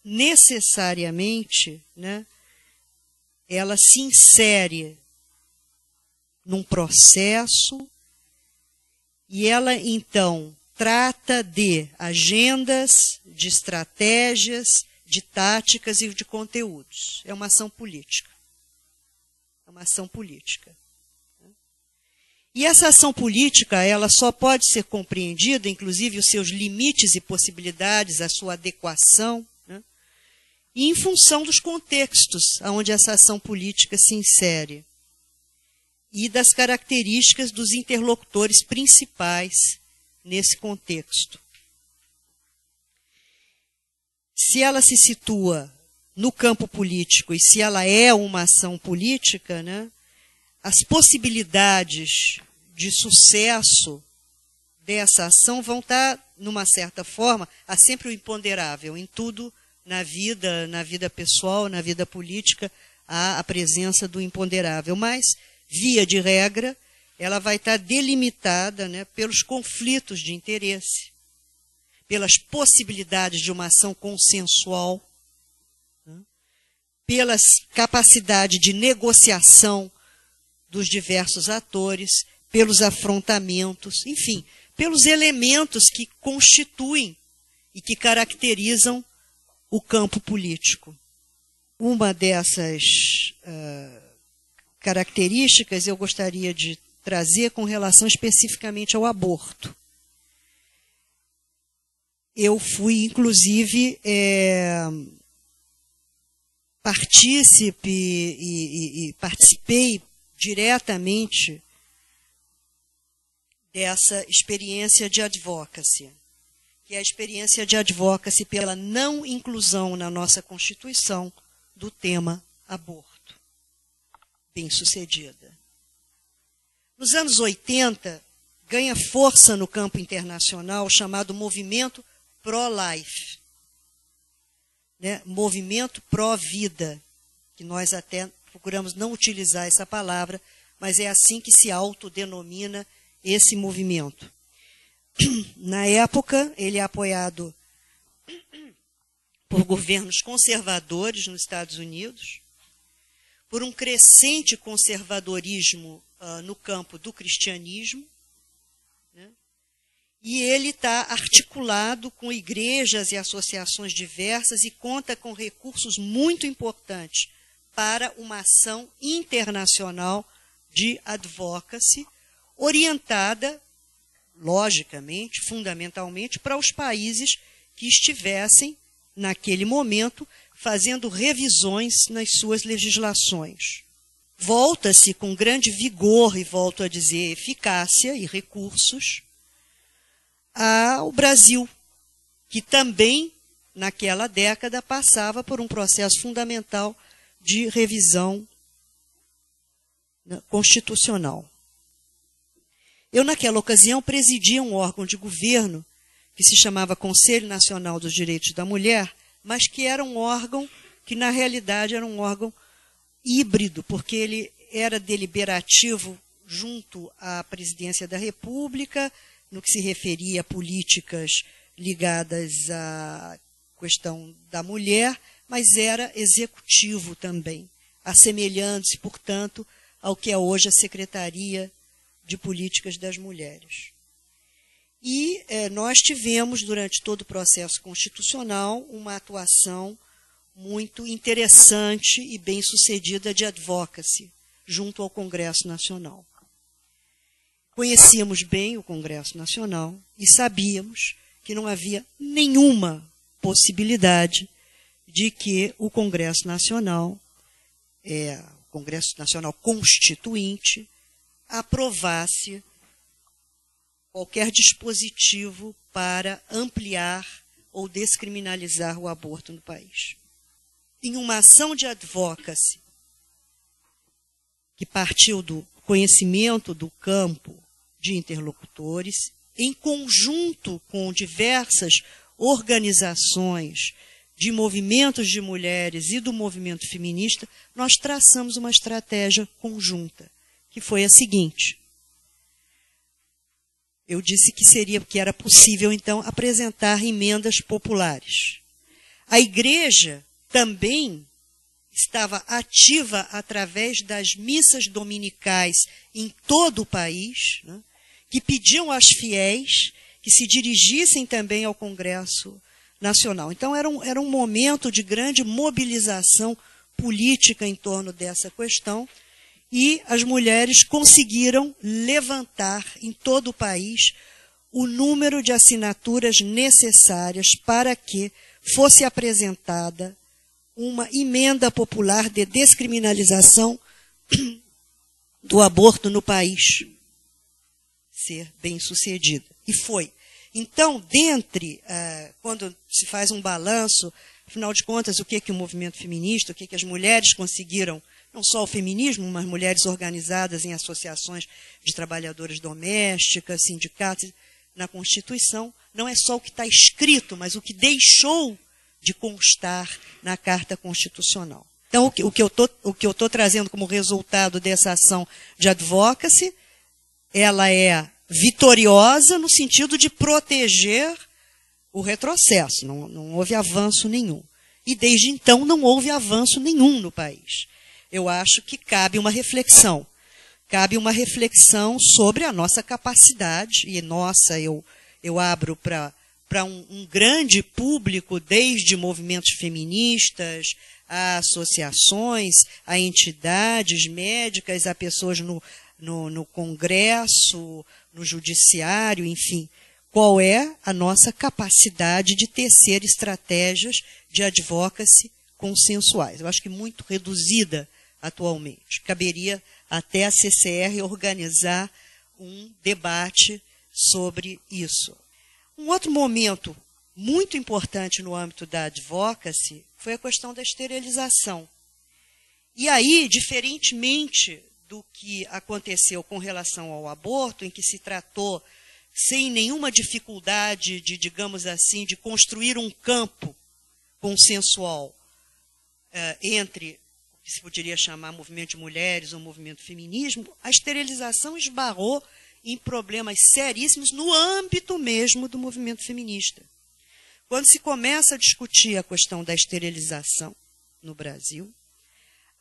Speaker 4: necessariamente, né, ela se insere num processo e ela, então, trata de agendas, de estratégias, de táticas e de conteúdos. É uma ação política. É uma ação política. E essa ação política, ela só pode ser compreendida, inclusive os seus limites e possibilidades, a sua adequação, né, e em função dos contextos onde essa ação política se insere e das características dos interlocutores principais nesse contexto. Se ela se situa no campo político e se ela é uma ação política, né, as possibilidades de sucesso dessa ação vão estar, numa certa forma, há sempre o imponderável. Em tudo, na vida pessoal, na vida política, há a presença do imponderável. Mas, via de regra, ela vai estar delimitada, né, pelos conflitos de interesse, pelas possibilidades de uma ação consensual, né, pelas capacidades de negociação dos diversos atores, pelos afrontamentos, enfim, pelos elementos que constituem e que caracterizam o campo político. Uma dessas características eu gostaria de trazer com relação especificamente ao aborto. Eu fui, inclusive, partícipe e participei diretamente dessa experiência de advocacy, que é a experiência de advocacy pela não inclusão na nossa Constituição do tema aborto. Bem-sucedida. Nos anos 80, ganha força no campo internacional o chamado movimento pro-life, né? Movimento pró-vida, que nós até procuramos não utilizar essa palavra, mas é assim que se autodenomina esse movimento. Na época, ele é apoiado por governos conservadores nos Estados Unidos, por um crescente conservadorismo no campo do cristianismo, né? E ele está articulado com igrejas e associações diversas e conta com recursos muito importantes para uma ação internacional de advocacy, orientada, logicamente, fundamentalmente, para os países que estivessem, naquele momento, fazendo revisões nas suas legislações. Volta-se com grande vigor, e volto a dizer, eficácia e recursos, ao Brasil, que também, naquela década, passava por um processo fundamental de revisão constitucional. Eu, naquela ocasião, presidia um órgão de governo que se chamava Conselho Nacional dos Direitos da Mulher, mas que era um órgão que, na realidade, era um órgão híbrido, porque ele era deliberativo junto à presidência da República, no que se referia a políticas ligadas à questão da mulher, mas era executivo também, assemelhando-se, portanto, ao que é hoje a Secretaria de Políticas das Mulheres. E nós tivemos, durante todo o processo constitucional, uma atuação muito interessante e bem-sucedida de advocacy, junto ao Congresso Nacional. Conhecíamos bem o Congresso Nacional e sabíamos que não havia nenhuma possibilidade de que o Congresso Nacional, o Congresso Nacional Constituinte, aprovasse qualquer dispositivo para ampliar ou descriminalizar o aborto no país. Em uma ação de advocacy que partiu do conhecimento do campo de interlocutores, em conjunto com diversas organizações de movimentos de mulheres e do movimento feminista, nós traçamos uma estratégia conjunta, que foi a seguinte. Eu disse que era possível, então, apresentar emendas populares. A igreja também estava ativa através das missas dominicais em todo o país, né, que pediam às fiéis que se dirigissem também ao Congresso Nacional. Então, era um momento de grande mobilização política em torno dessa questão, e as mulheres conseguiram levantar em todo o país o número de assinaturas necessárias para que fosse apresentada uma emenda popular de descriminalização do aborto no país ser bem-sucedida. E foi. Então, quando se faz um balanço, afinal de contas, o que o movimento feminista, o que as mulheres conseguiram, não só o feminismo, mas mulheres organizadas em associações de trabalhadoras domésticas, sindicatos, na Constituição, não é só o que está escrito, mas o que deixou de constar na Carta Constitucional. Então, o que eu estou trazendo como resultado dessa ação de advocacy, ela é vitoriosa no sentido de proteger o retrocesso. Não houve avanço nenhum. E, desde então, não houve avanço nenhum no país. Eu acho que cabe uma reflexão. Cabe uma reflexão sobre a nossa capacidade, e eu abro para um grande público, desde movimentos feministas, a associações, a entidades médicas, a pessoas no Congresso, no Judiciário, enfim. Qual é a nossa capacidade de tecer estratégias de advocacy consensuais? Eu acho que muito reduzida atualmente. Caberia até a CCR organizar um debate sobre isso. Um outro momento muito importante no âmbito da advocacy foi a questão da esterilização. E aí, diferentemente do que aconteceu com relação ao aborto, em que se tratou sem nenhuma dificuldade de, digamos assim, de construir um campo consensual entre o que se poderia chamar movimento de mulheres ou movimento feminismo, a esterilização esbarrou em problemas seríssimos no âmbito mesmo do movimento feminista. Quando se começa a discutir a questão da esterilização no Brasil,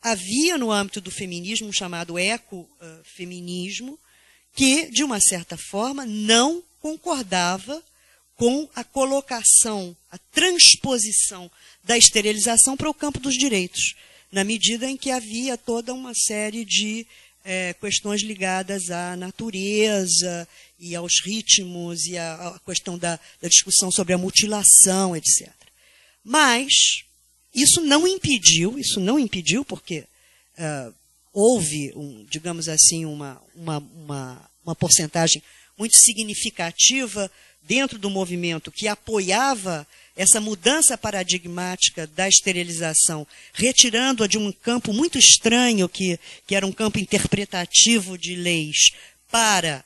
Speaker 4: havia no âmbito do feminismo um chamado ecofeminismo, que, de uma certa forma, não concordava com a colocação, a transposição da esterilização para o campo dos direitos, na medida em que havia toda uma série de questões ligadas à natureza e aos ritmos e à questão da discussão sobre a mutilação, etc. Mas isso não impediu, porque houve, digamos assim, uma porcentagem muito significativa dentro do movimento que apoiava essa mudança paradigmática da esterilização, retirando-a de um campo muito estranho, que era um campo interpretativo de leis, para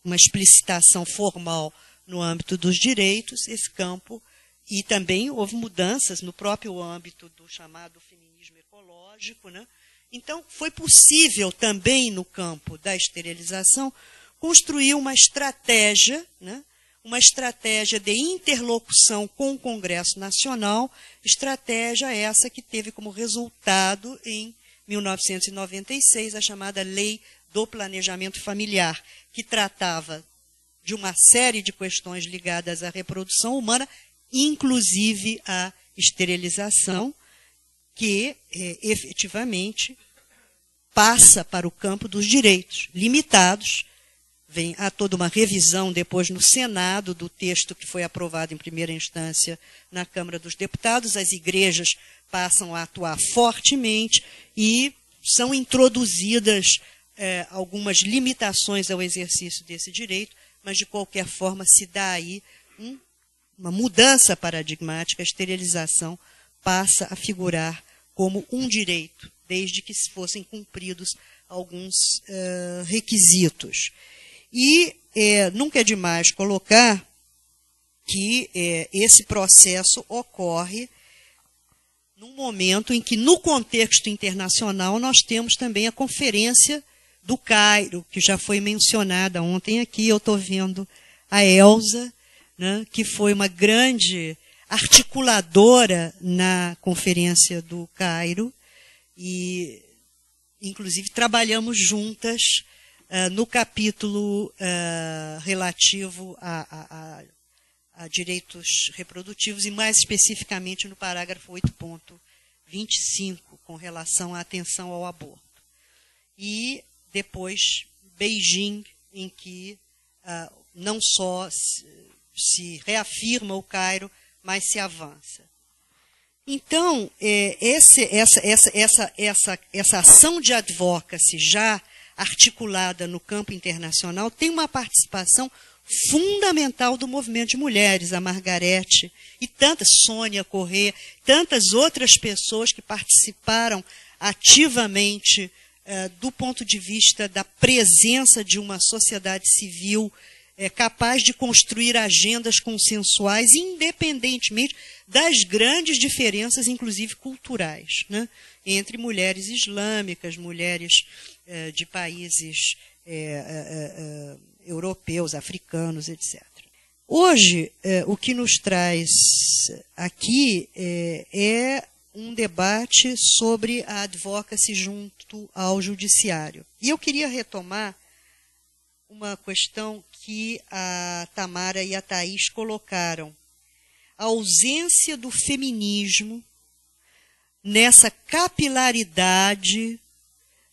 Speaker 4: uma explicitação formal no âmbito dos direitos, esse campo, e também houve mudanças no próprio âmbito do chamado feminismo ecológico, né? Então, foi possível também no campo da esterilização construir uma estratégia, né? Uma estratégia de interlocução com o Congresso Nacional, estratégia essa que teve como resultado, em 1996, a chamada Lei do Planejamento Familiar, que tratava de uma série de questões ligadas à reprodução humana, inclusive a esterilização, que efetivamente passa para o campo dos direitos limitados. Vem a toda uma revisão depois no Senado do texto que foi aprovado em primeira instância na Câmara dos Deputados. As igrejas passam a atuar fortemente e são introduzidas algumas limitações ao exercício desse direito, mas de qualquer forma se dá aí uma mudança paradigmática. A esterilização passa a figurar como um direito, desde que fossem cumpridos alguns requisitos. E nunca é demais colocar que esse processo ocorre num momento em que, no contexto internacional, nós temos também a Conferência do Cairo, que já foi mencionada ontem aqui. Eu estou vendo a Elza, né, que foi uma grande articuladora na Conferência do Cairo, e, inclusive, trabalhamos juntas no capítulo relativo a direitos reprodutivos, e mais especificamente no parágrafo 8.25, com relação à atenção ao aborto. E depois Beijing, em que não só se reafirma o Cairo, mas se avança. Então, essa ação de advocacy já articulada no campo internacional tem uma participação fundamental do movimento de mulheres, a Margarete e tantas, Sônia Corrêa, tantas outras pessoas que participaram ativamente do ponto de vista da presença de uma sociedade civil capaz de construir agendas consensuais, independentemente das grandes diferenças, inclusive culturais, né, entre mulheres islâmicas, mulheres de países europeus, africanos, etc. Hoje, o que nos traz aqui é um debate sobre a advocacy junto ao judiciário. E eu queria retomar uma questão que a Tamara e a Thaís colocaram. A ausência do feminismo nessa capilaridade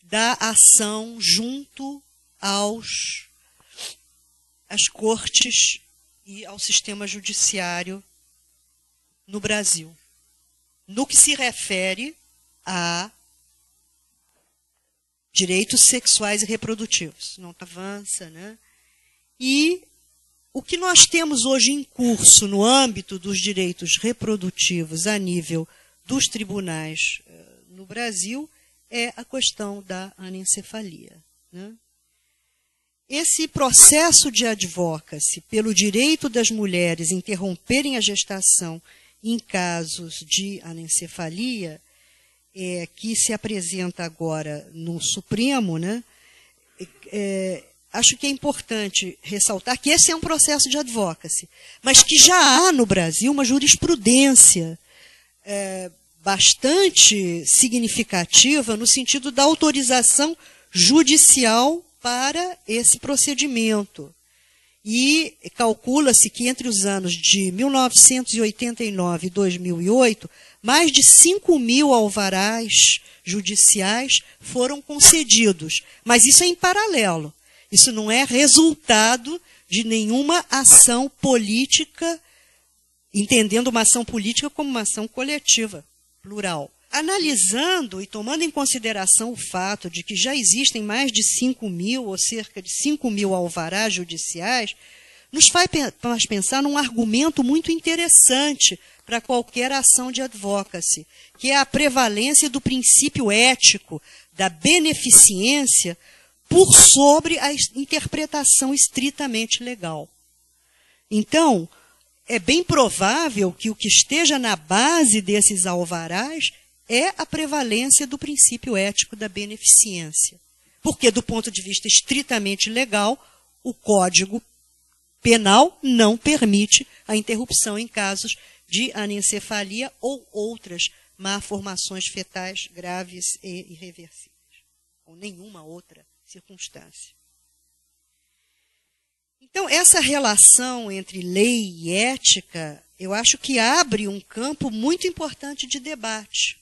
Speaker 4: da ação junto às cortes e ao sistema judiciário no Brasil, no que se refere à direitos sexuais e reprodutivos. Não avança, né? E o que nós temos hoje em curso no âmbito dos direitos reprodutivos a nível dos tribunais no Brasil é a questão da anencefalia, né? Esse processo de advocacy pelo direito das mulheres interromperem a gestação em casos de anencefalia, que se apresenta agora no Supremo, né? Acho que é importante ressaltar que esse é um processo de advocacy, mas que já há no Brasil uma jurisprudência bastante significativa no sentido da autorização judicial para esse procedimento. E calcula-se que entre os anos de 1989 e 2008, mais de 5.000 alvarás judiciais foram concedidos. Mas isso é em paralelo. Isso não é resultado de nenhuma ação política, entendendo uma ação política como uma ação coletiva, plural. Analisando e tomando em consideração o fato de que já existem mais de 5.000 ou cerca de 5.000 alvarás judiciais, nos faz pensar num argumento muito interessante para qualquer ação de advocacy, que é a prevalência do princípio ético da beneficência por sobre a interpretação estritamente legal. Então, é bem provável que o que esteja na base desses alvarás é a prevalência do princípio ético da beneficência. Porque, do ponto de vista estritamente legal, o Código Penal não permite a interrupção em casos de anencefalia ou outras malformações fetais graves e irreversíveis, ou nenhuma outra circunstância. Então, essa relação entre lei e ética, eu acho que abre um campo muito importante de debate,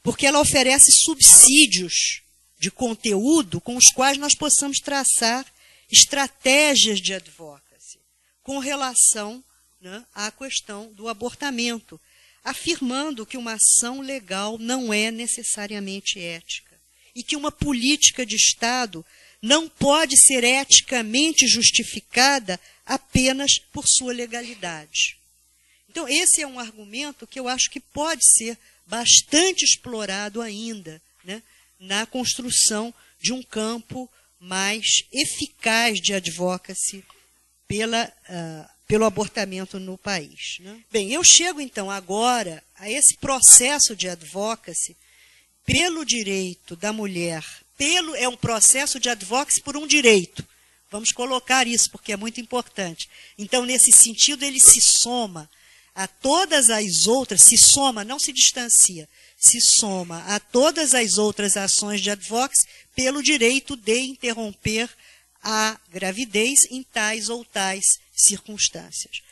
Speaker 4: porque ela oferece subsídios de conteúdo com os quais nós possamos traçar estratégias de advocacy com relação, né, à questão do abortamento, afirmando que uma ação legal não é necessariamente ética e que uma política de Estado não pode ser eticamente justificada apenas por sua legalidade. Então, esse é um argumento que eu acho que pode ser bastante explorado ainda, né, na construção de um campo mais eficaz de advocacy pelo abortamento no país, né? Bem, eu chego então agora a esse processo de advocacy pelo direito da mulher. É um processo de advocacy por um direito. Vamos colocar isso, porque é muito importante. Então, nesse sentido, ele se soma a todas as outras, se soma, não se distancia, se soma a todas as outras ações de advocacy pelo direito de interromper a gravidez em tais ou tais circunstâncias.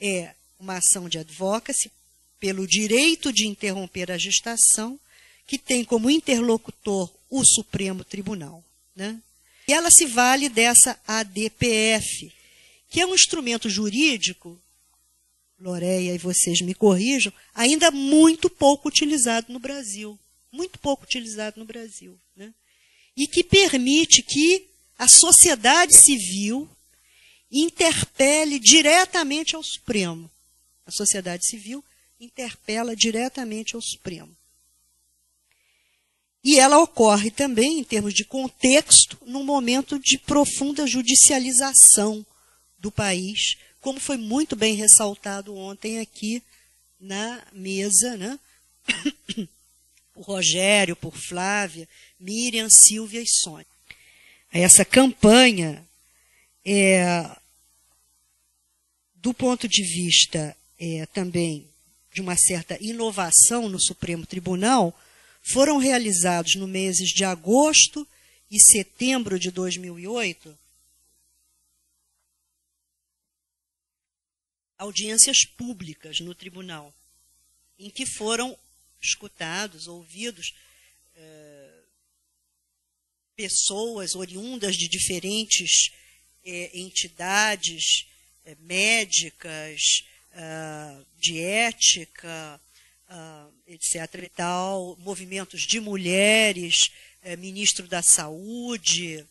Speaker 4: É uma ação de advocacy pelo direito de interromper a gestação, que tem como interlocutor o Supremo Tribunal, né? E ela se vale dessa ADPF, que é um instrumento jurídico, Loreia e vocês me corrijam, ainda muito pouco utilizado no Brasil. Muito pouco utilizado no Brasil, né? E que permite que a sociedade civil interpele diretamente ao Supremo. A sociedade civil interpela diretamente ao Supremo. E ela ocorre também, em termos de contexto, num momento de profunda judicialização do país, como foi muito bem ressaltado ontem aqui na mesa, né? Por Rogério, por Flávia, Miriam, Silvia e Sônia. Essa campanha, do ponto de vista também de uma certa inovação no Supremo Tribunal, foram realizados no meses de agosto e setembro de 2008 audiências públicas no tribunal, em que foram escutados, ouvidos pessoas oriundas de diferentes entidades médicas, de ética, etc. e tal, movimentos de mulheres, ministro da Saúde,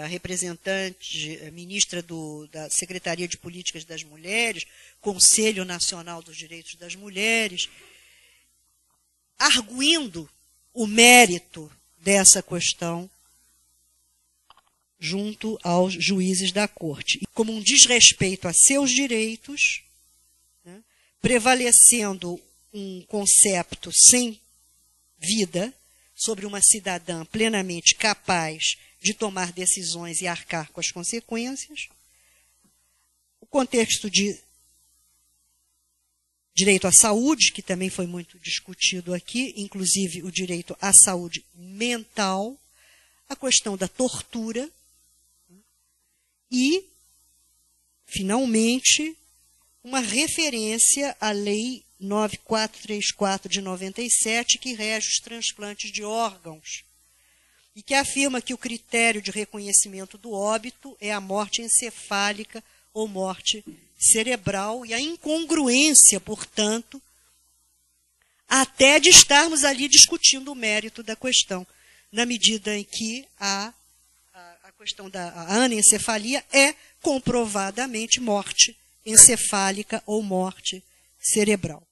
Speaker 4: representante, ministra da Secretaria de Políticas das Mulheres, Conselho Nacional dos Direitos das Mulheres, arguindo o mérito dessa questão junto aos juízes da Corte, como um desrespeito a seus direitos, né, prevalecendo um concepto sem vida sobre uma cidadã plenamente capaz de tomar decisões e arcar com as consequências, o contexto de direito à saúde, que também foi muito discutido aqui, inclusive o direito à saúde mental, a questão da tortura e, finalmente, uma referência à Lei 9434 de 97, que rege os transplantes de órgãos, e que afirma que o critério de reconhecimento do óbito é a morte encefálica ou morte cerebral, e a incongruência, portanto, até de estarmos ali discutindo o mérito da questão, na medida em que a questão da anencefalia é comprovadamente morte encefálica ou morte cerebral.